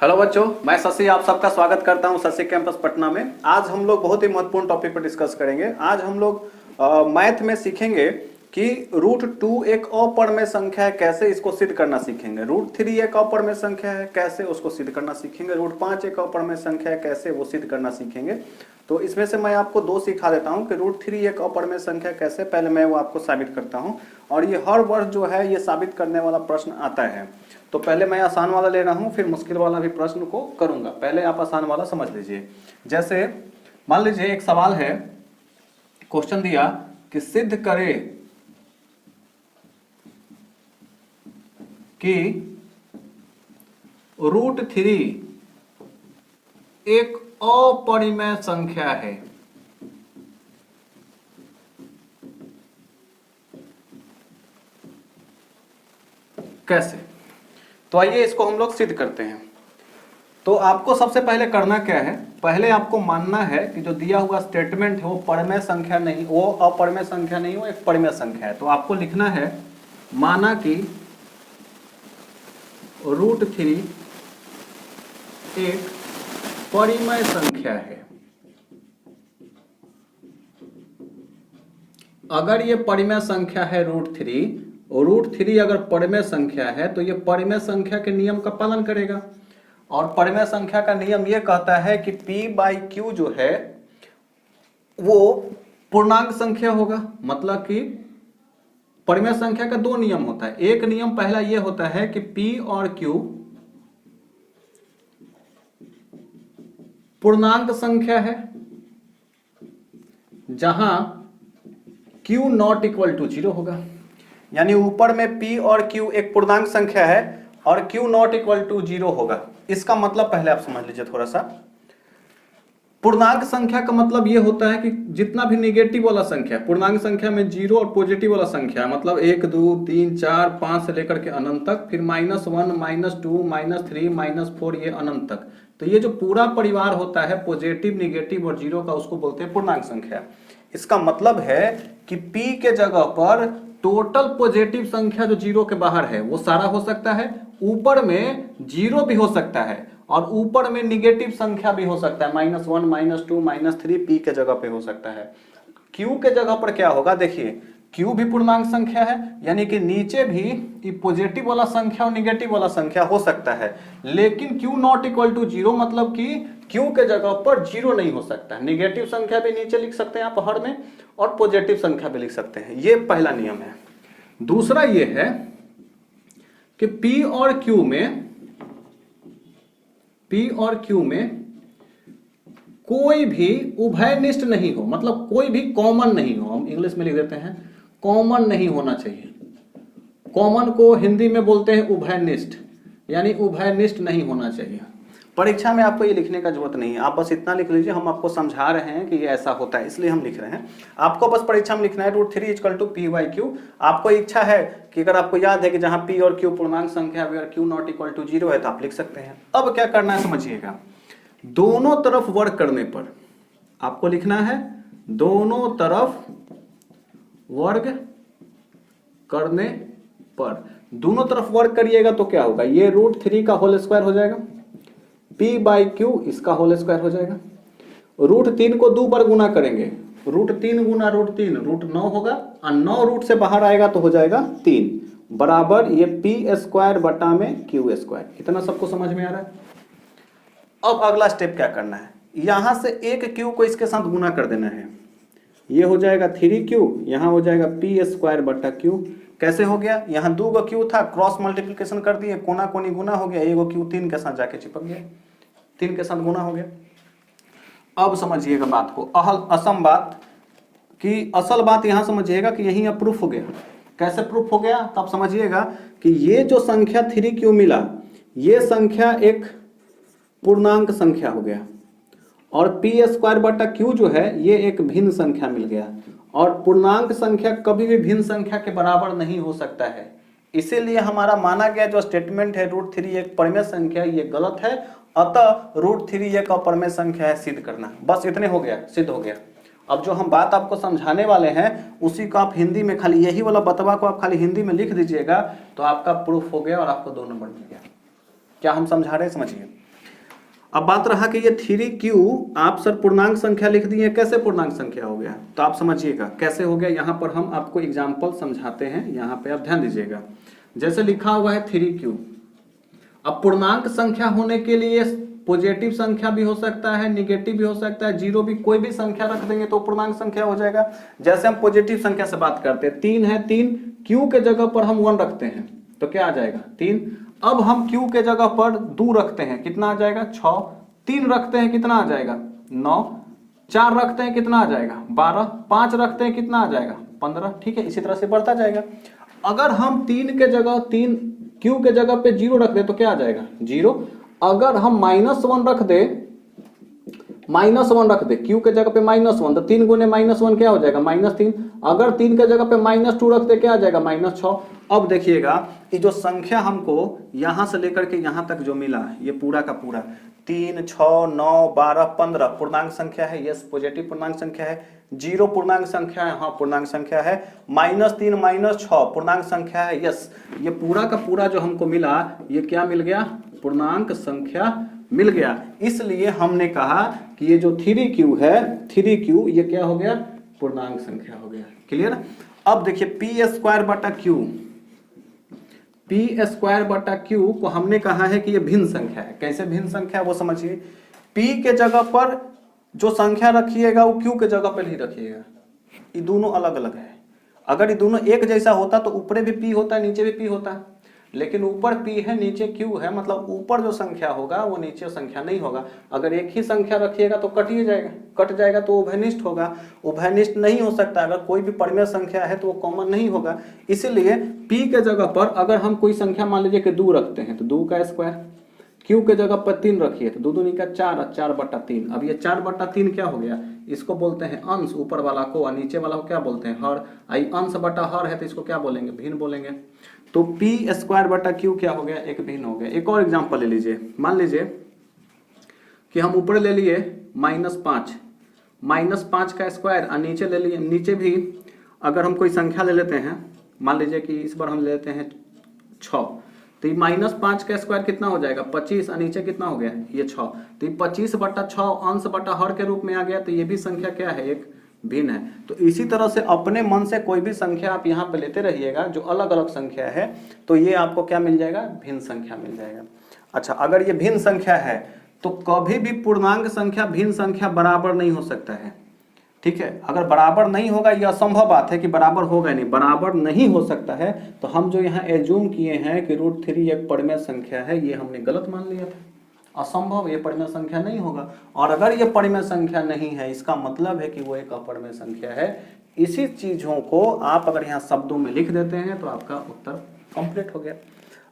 Hello बच्चों, मैं शशि आप सबका स्वागत करता हूं शशि कैंपस पटना में। आज हम लोग बहुत ही महत्वपूर्ण टॉपिक पर डिस्कस करेंगे। आज हम लोग मैथ में सीखेंगे कि √2 एक अपरिमेय संख्या है, कैसे इसको सिद्ध करना सीखेंगे। √3 एक अपरिमेय संख्या है, कैसे उसको सिद्ध करना सीखेंगे। √5 एक अपरिमेय संख्या है, कैसे वो सिद्ध करना सीखेंगे। तो इसमें से मैं आपको दो सिखा देता हूं कि √3 एक अपरिमेय संख्या कैसे, पहले मैं वो आपको साबित करता हूं। और ये हर वर्ष जो है ये साबित करने वाला प्रश्न आता है। तो पहले मैं आसान वाला ले रहा हूं, फिर मुश्किल वाला भी प्रश्न को करूंगा। पहले आप आसान वाला समझ लीजिए। जैसे मान लीजिए एक सवाल है, क्वेश्चन दिया कि सिद्ध करे कि √3 एक अपरिमेय संख्या है। कैसे? तो आइए इसको हम लोग सिद्ध करते हैं। तो आपको सबसे पहले करना क्या है, पहले आपको मानना है कि जो दिया हुआ स्टेटमेंट है वो परिमेय संख्या नहीं, वो अपरिमेय संख्या नहीं, वो एक परिमेय संख्या है। तो आपको लिखना है माना कि √3 एक परिमेय संख्या है। अगर ये परिमेय संख्या है √3 अगर परिमेय संख्या है तो ये परिमेय संख्या के नियम का पालन करेगा। और परिमेय संख्या का नियम ये कहता है कि P/Q जो है वो पूर्णांक संख्या होगा। मतलब कि परिमेय संख्या का दो नियम होता है। एक नियम पहला ये होता है कि P और Q पूर्णांक संख्या है, जहां Q ≠ 0 होगा। यानी ऊपर में P और Q एक पूर्णांक संख्या है और Q ≠ 0 होगा। इसका मतलब पहले आप समझ लीजिए थोड़ा सा। पूर्णांक संख्या का मतलब यह होता है कि जितना भी निगेटिव वाला संख्या, पूर्णांक संख्या में 0 और पॉजिटिव वाला संख्या मतलब 1 2 3 4 5 से लेकर के अनंत तक, फिर -1 -2 -3 -4 ये अनंत तक। तो ये जो पूरा परिवार होता है पॉजिटिव, निगेटिव और 0 का, उसको बोलते हैं पूर्णांक संख्या। इसका मतलब है कि P के जगह पर टोटल पॉजिटिव संख्या जो 0 के बाहर है वो सारा हो सकता है, ऊपर में 0 भी हो सकता है और ऊपर में निगेटिव संख्या भी हो सकता है, -1 -2 -3 P के जगह पे हो सकता है। Q के जगह पर क्या होगा, देखिए Q भी पूर्णांक संख्या है, यानी कि नीचे भी पॉजिटिव वाला संख्या और निगेटिव वाला संख्या हो सकता है, लेकिन Q ≠ 0 मतलब कि Q के जगह पर 0 नहीं हो सकता है। निगेटिव संख्या भी नीचे लिख सकते हैं आप हर में और पॉजिटिव संख्या भी लिख सकते हैं। ये पहला नियम है। दूसरा ये है कि P और Q में कोई भी उभयनिष्ठ नहीं हो, मतलब कोई भी कॉमन नहीं हो। हम इंग्लिश में लिख देते हैं कॉमन नहीं होना चाहिए। कॉमन को हिंदी में बोलते हैं उभयनिष्ठ, यानी उभयनिष्ठ नहीं होना चाहिए। परीक्षा में आपको ये लिखने का जरूरत नहीं है, आप बस इतना लिख लीजिए, हम आपको समझा रहे हैं कि ये ऐसा होता है इसलिए हम लिख रहे हैं। आपको बस परीक्षा में लिखना है √3 = P/Q। आपको इच्छा है कि अगर आपको याद है कि जहां P और Q पूर्णांक संख्या अगर Q ≠ 0 है तो आप लिख सकते हैं। अब क्या करना है समझिएगा, दोनों तरफ वर्ग करने पर आपको लिखना है, दोनों तरफ वर्ग करने पर, दोनों तरफ वर्ग करिएगा तो क्या होगा, ये √3 का होल स्क्वायर हो जाएगा, P/Q इसका होल स्क्वायर हो जाएगा। √3 को 2 बार गुना करेंगे, √3 गुना √3 √9 होगा और 9 रूट से बाहर आएगा तो हो जाएगा 3 बराबर ये P² बटा में Q²। इतना सबको समझ में आ रहा है। अब अगला स्टेप क्या करना है, यहां से एक Q को इसके साथ गुना कर देना है, ये हो जाएगा 3Q, यहां हो जाएगा P² बटा Q। कैसे हो गया, यहां 2 गो Q था, क्रॉस मल्टीप्लिकेशन कर दिए, कोना कोनी गुना हो गया, एगो Q 3 के साथ जाके चिपक गया, 3 के साथ गुना हो गया। अब समझिएगा बात को, असम बात कि असल बात यहां समझिएगा कि यही अब प्रूफ हो गया। कैसे प्रूफ हो गया, तब समझिएगा कि ये जो संख्या 3Q मिला, ये संख्या एक पूर्णांक संख्या हो गया और P² बटा Q जो है ये एक भिन्न संख्या मिल गया। और पूर्णांक संख्या कभी भी भिन्न संख्या के बराबर नहीं हो सकता है, इसीलिए हमारा माना गया जो स्टेटमेंट है √3 एक परिमेय संख्या, ये गलत है। अतः √3 एक अपरिमेय संख्या है, सिद्ध करना। बस इतने हो गया, सिद्ध हो गया। अब जो हम बात आपको समझाने वाले हैं उसी को आप हिंदी में, खाली यही वाला बतवा को आप खाली हिंदी में लिख दीजिएगा तो आपका प्रूफ हो गया और आपको 2 नंबर मिल गया। क्या हम समझा रहे हैं, समझिए। अब बात रहा कि ये 3q आप सर पूर्णांक संख्या लिख दिए, कैसे पूर्णांक संख्या हो गया, तो आप समझिएगा कैसे हो गया। यहां पर हम आपको एग्जाम्पल समझाते हैं, यहां पे आप ध्यान दीजिएगा। जैसे लिखा हुआ है 3q, अब पूर्णांक संख्या होने के लिए पॉजिटिव संख्या भी हो सकता है, निगेटिव भी हो सकता है, जीरो भी, कोई भी संख्या रख देंगे तो पूर्णांक संख्या हो जाएगा। जैसे हम पॉजिटिव संख्या से बात करते हैं, 3 है, 3 q के जगह पर हम 1 रखते हैं तो क्या आ जाएगा 3। अब हम q के जगह पर 2 रखते हैं, कितना आ जाएगा 6, 3 रखते हैं कितना आ जाएगा 9, 4 रखते हैं कितना आ जाएगा 12, 5 रखते हैं कितना आ जाएगा 15। ठीक है, इसी तरह से बढ़ता जाएगा। अगर हम 3 के जगह 3 q के जगह पे 0 रख दे तो क्या आ जाएगा 0। अगर हम -1 रख दे, -1 रख दे q के जगह पे -1, तो 3 गुने -1 क्या हो जाएगा -3। अगर 3 के जगह पे -2 रख दे क्या आ जाएगा -6। अब देखिएगा ये जो संख्या हमको यहां से लेकर के यहां तक जो मिला, ये पूरा का पूरा 3, 6, 9, 12, 15 पूर्णांक संख्या है, यस पॉजिटिव पूर्णांक संख्या है। 0 पूर्णांक संख्या है, हाँ पूर्णांक संख्या है। -3 -6 पूर्णांक संख्या है, यस। ये पूरा का पूरा जो हमको मिला ये क्या मिल गया, पूर्णांक संख्या मिल गया। इसलिए हमने कहा कि ये जो 3q है, 3q ये क्या हो गया, पूर्णांक संख्या हो गया। क्लियर। अब देखिए p² बटा q, p² बटा q को हमने कहा है कि ये भिन्न संख्या है। कैसे भिन्न संख्या वो समझिए, p के जगह पर जो संख्या रखिएगा वो q के जगह पर ही रखिएगा। ये दोनों अलग अलग है। अगर ये दोनों एक जैसा होता तो ऊपर भी p होता, नीचे भी p होता, लेकिन ऊपर p है नीचे q है, मतलब ऊपर जो संख्या होगा वो नीचे संख्या नहीं होगा। अगर एक ही संख्या रखिएगा तो कट जाएगा तो उभयनिष्ठ होगा। उभयनिष्ठ नहीं हो सकता, अगर कोई भी परिमेय संख्या है तो वो कॉमन नहीं होगा। इसीलिए p के जगह पर अगर हम कोई संख्या मान लीजिए कि 2 रखते हैं तो 2 का स्क्वायर, q के जगह पर 3 रखिए तो 2 दूनी का 4, 4/3। अब ये 4/3 क्या हो गया, इसको बोलते हैं अंश, ऊपर वाला को, और नीचे वाला को क्या बोलते हैं हर। आई अंश बटा हर है तो इसको क्या बोलेंगे, भिन्न बोलेंगे। तो p² बटा q क्या हो गया, एक भिन्न हो गया। एक और एग्जांपल ले लीजिए, मान लीजिए कि हम ऊपर ले लिए -5, -5 का स्क्वायर, और नीचे ले लिए, नीचे भी अगर हम कोई संख्या ले लेते हैं, मान लीजिए कि इस बार हम ले लेते हैं 6, तो ये -5 का स्क्वायर कितना हो जाएगा 25, और नीचे कितना हो गया ये 6, तो ये 25/6 अंश बटा हर के रूप में आ गया। तो ये भी संख्या क्या है, एक भिन्न है। तो इसी तरह से अपने मन से कोई भी संख्या आप यहाँ पे लेते रहिएगा जो अलग अलग संख्या है, तो ये आपको क्या मिल जाएगा, भिन्न संख्या मिल जाएगा। अच्छा, अगर ये भिन्न संख्या है तो कभी भी पूर्णांक संख्या भिन्न संख्या बराबर नहीं हो सकता है। ठीक है, अगर बराबर नहीं होगा, यह असंभव बात है कि बराबर होगा नहीं, बराबर नहीं हो सकता है। तो हम जो यहाँ एज्यूम किए हैं कि √3 एक परिमेय संख्या है, ये हमने गलत मान लिया, असंभव, ये परिमेय संख्या नहीं होगा। और अगर ये परिमेय संख्या नहीं है, इसका मतलब है कि वो एक अपरिमेय संख्या है। इसी चीजों को आप अगर यहाँ शब्दों में लिख देते हैं तो आपका उत्तर कंप्लीट हो गया।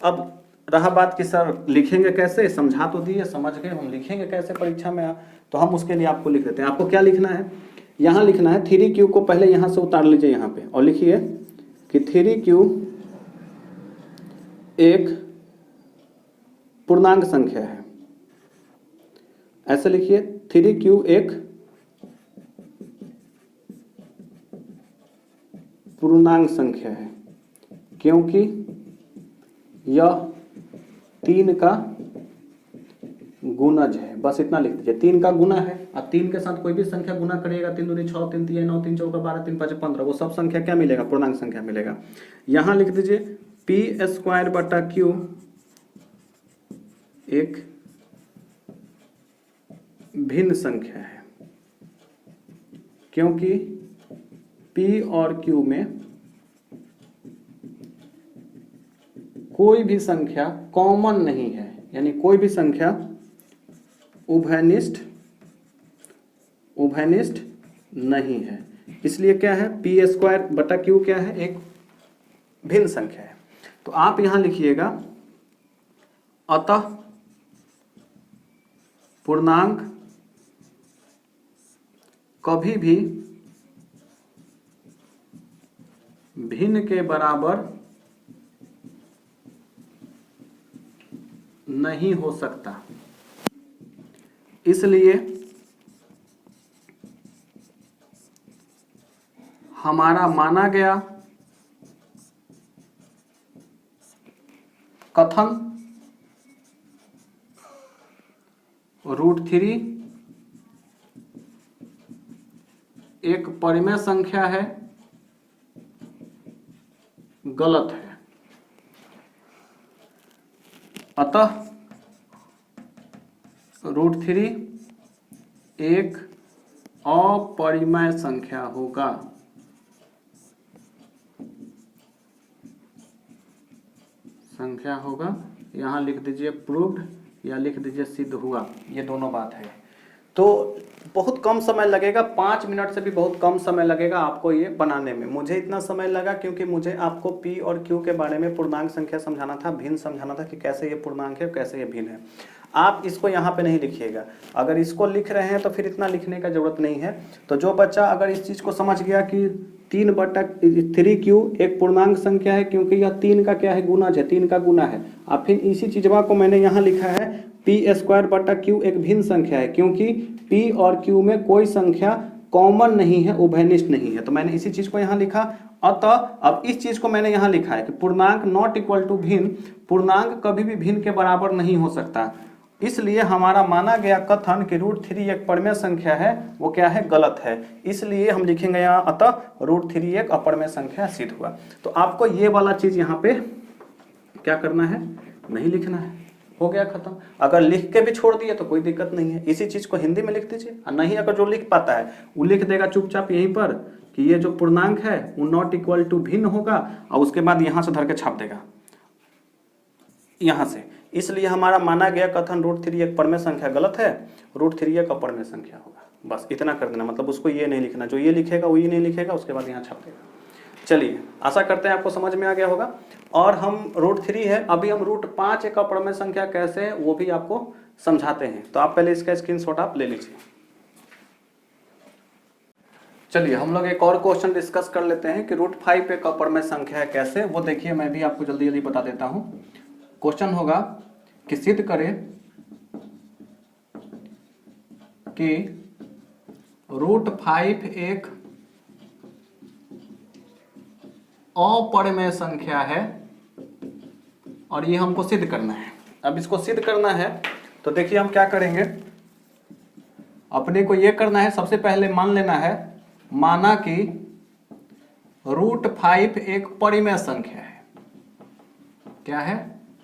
अब रहा बात कि सर लिखेंगे कैसे, समझा तो दिए, समझ गए, हम लिखेंगे कैसे परीक्षा में, तो हम उसके लिए आपको लिख देते हैं। आपको क्या लिखना है, यहाँ लिखना है 3q को पहले यहाँ से उतार लीजिए यहाँ पे, और लिखिए कि 3q एक पूर्णांक संख्या है। ऐसे लिखिए 3q एक पूर्णांक संख्या है क्योंकि यह 3 का गुणज है। बस इतना लिख दीजिए, 3 का गुना है। अब 3 के साथ कोई भी संख्या गुना करिएगा, 3 दूनी 6, 3 तिया 9, 3 चौका 12, 3 5 15, वो सब संख्या क्या मिलेगा, पूर्णांक संख्या मिलेगा। यहां लिख दीजिए p² बटा q एक भिन्न संख्या है क्योंकि p और q में कोई भी संख्या कॉमन नहीं है, यानी कोई भी संख्या उभयनिष्ठ नहीं है। इसलिए क्या है, p² बटा q क्या है, एक भिन्न संख्या है। तो आप यहां लिखिएगा अतः पूर्णांक कभी भी भिन्न के बराबर नहीं हो सकता, इसलिए हमारा माना गया कथन √3 एक परिमेय संख्या है, गलत है। अतः √3 एक अपरिमेय संख्या होगा। यहां लिख दीजिए प्रूव्ड या लिख दीजिए सिद्ध हुआ, ये दोनों बात है। तो बहुत कम समय लगेगा, 5 मिनट से भी बहुत कम समय लगेगा आपको ये बनाने में। मुझे इतना समय लगा क्योंकि मुझे आपको P और Q के बारे में पूर्णांक संख्या समझाना था, भिन्न समझाना था कि कैसे ये पूर्णांक है, कैसे ये भिन्न है। आप इसको यहाँ पे नहीं लिखिएगा, अगर इसको लिख रहे हैं तो फिर इतना लिखने का जरूरत नहीं है। तो जो बच्चा अगर इस चीज़ को समझ गया कि 3/3Q एक पूर्णांक संख्या है क्योंकि यह 3 का क्या है, गुणज है, 3 का गुना है। अब फिर इसी चीजवा को मैंने यहाँ लिखा है P²/Q एक भिन्न संख्या है क्योंकि P और Q में कोई संख्या कॉमन नहीं है, उभयनिष्ठ नहीं है। तो मैंने इसी चीज को यहाँ लिखा। अतः अब इस चीज को मैंने यहाँ लिखा है कि पूर्णांक नॉट इक्वल टू भिन्न, पूर्णांक कभी भी भिन्न के बराबर नहीं हो सकता। इसलिए हमारा माना गया कथन कि √3 एक परिमेय संख्या है, वो क्या है, गलत है। इसलिए हम लिखेंगे यहाँ अतः √3 एक अपरिमेय संख्या सिद्ध हुआ। तो आपको ये वाला चीज यहाँ पे क्या करना है, नहीं लिखना है, हो गया खत्म। अगर लिख के भी छोड़ दिए तो कोई दिक्कत नहीं है, इसी चीज को हिंदी में लिख दीजिए। और नहीं अगर जो लिख पाता है वो लिख देगा चुपचाप यहीं पर कि ये जो पूर्णांक है वो नॉट इक्वल टू भिन्न होगा, और उसके बाद यहां से धर के छाप देगा यहां से। इसलिए हमारा माना गया कथन √3 एक परिमेय संख्या गलत है, √3 एक अपरिमेय संख्या होगा। बस इतना कर देना, मतलब उसको ये नहीं लिखना, जो ये लिखेगा वो ये नहीं लिखेगा, उसके बाद यहाँ छाप देगा। चलिए, आशा करते हैं आपको समझ में आ गया होगा। और हम √3 है, अभी हम √5 एक अपरिमेय संख्या कैसे है वो भी आपको समझाते हैं। तो आप पहले इसका स्क्रीनशॉट आप ले लीजिए। चलिए हम लोग एक और क्वेश्चन डिस्कस कर लेते हैं कि √5 एक अपरिमेय संख्या है कैसे, वो देखिए मैं भी आपको जल्दी जल्दी बता देता हूं। क्वेश्चन होगा कि सिद्ध करें कि √5 एक अपरिमेय संख्या है, और ये हमको सिद्ध करना है। अब इसको सिद्ध करना है तो देखिए हम क्या करेंगे, अपने को ये करना है, सबसे पहले मान लेना है, माना कि √5 एक परिमेय संख्या है। क्या है,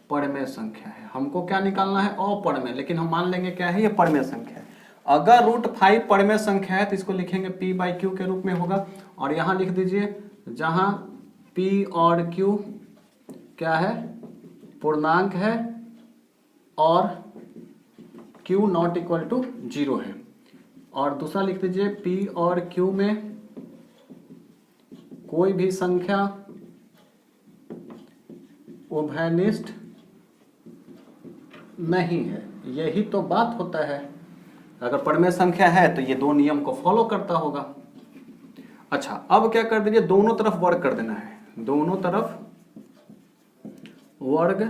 परिमेय संख्या है। हमको क्या निकालना है, अपरिमेय, लेकिन हम मान लेंगे क्या है, ये परिमेय संख्या है। अगर √5 परिमेय संख्या है तो इसको लिखेंगे P/Q के रूप में होगा, और यहां लिख दीजिए जहां P और Q क्या है, पूर्णांक है, और Q नॉट इक्वल टू 0 है। और दूसरा लिख दीजिए P और Q में कोई भी संख्या उभयनिष्ठ नहीं है। यही तो बात होता है, अगर परिमेय संख्या है तो ये दो नियम को फॉलो करता होगा। अच्छा, अब क्या कर दीजिए, दोनों तरफ वर्ग कर देना है। दोनों तरफ वर्ग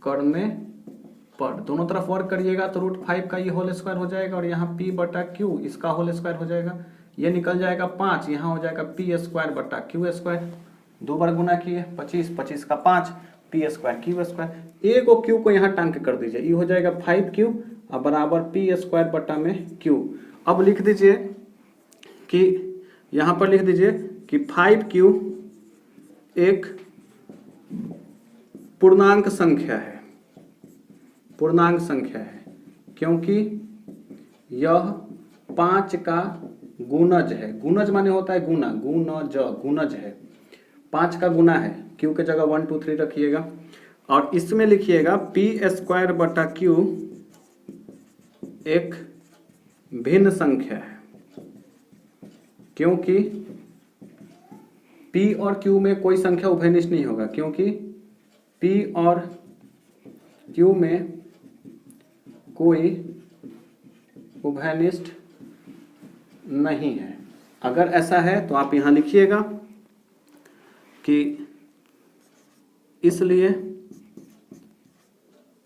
करने पर, दोनों तरफ वर्ग करिएगा तो √5 का ये होल स्क्वायर हो जाएगा, और यहाँ P/Q इसका होल स्क्वायर हो जाएगा। ये निकल जाएगा 5, यहाँ हो जाएगा P²/Q²। 2 बार गुना किए 25, 25 का 5, P²Q²। एक और Q को यहाँ टांग के कर दीजिए, ये हो जाएगा 5Q और बराबर P²/Q। अब लिख दीजिए कि यहाँ पर लिख दीजिए कि 5Q एक पूर्णांक संख्या है, पूर्णांक संख्या है क्योंकि यह 5 का गुणज है। गुणज माने होता है गुना, गुणज, गुणज है, 5 का गुना है। Q के जगह 1 2 3 रखिएगा, और इसमें लिखिएगा P²/Q एक भिन्न संख्या है क्योंकि P और Q में कोई संख्या उभयनिष्ठ नहीं होगा, क्योंकि P और Q में कोई उभयनिष्ठ नहीं है। अगर ऐसा है तो आप यहां लिखिएगा कि इसलिए,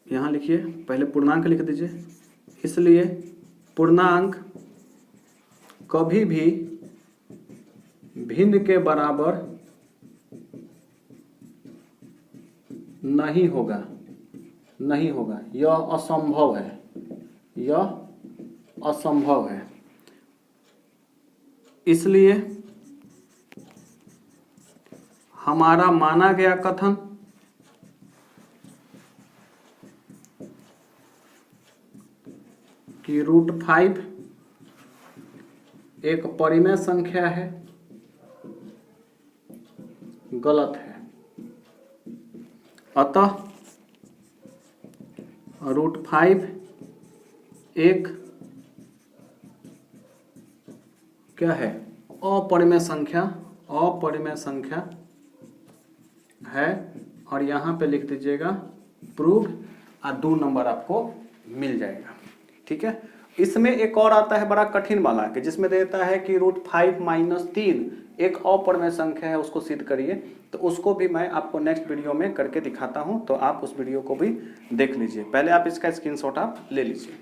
यहां लिखिए, पहले पूर्णांक लिख दीजिए, इसलिए पूर्णांक कभी भी भिन्न के बराबर नहीं होगा, नहीं होगा, यह असंभव है, यह असंभव है। इसलिए हमारा माना गया कथन कि √5 एक परिमेय संख्या है गलत है। अतः √5 एक क्या है, अपरिमेय संख्या है। और यहां पे लिख दीजिएगा प्रूव, और 2 नंबर आपको मिल जाएगा। ठीक है। इसमें एक और आता है बड़ा कठिन वाला कि जिसमें देता है कि √5 - 3 एक अपरिमेय संख्या है, उसको सिद्ध करिए। तो उसको भी मैं आपको नेक्स्ट वीडियो में करके दिखाता हूं, तो आप उस वीडियो को भी देख लीजिए। पहले आप इसका स्क्रीनशॉट आप ले लीजिए।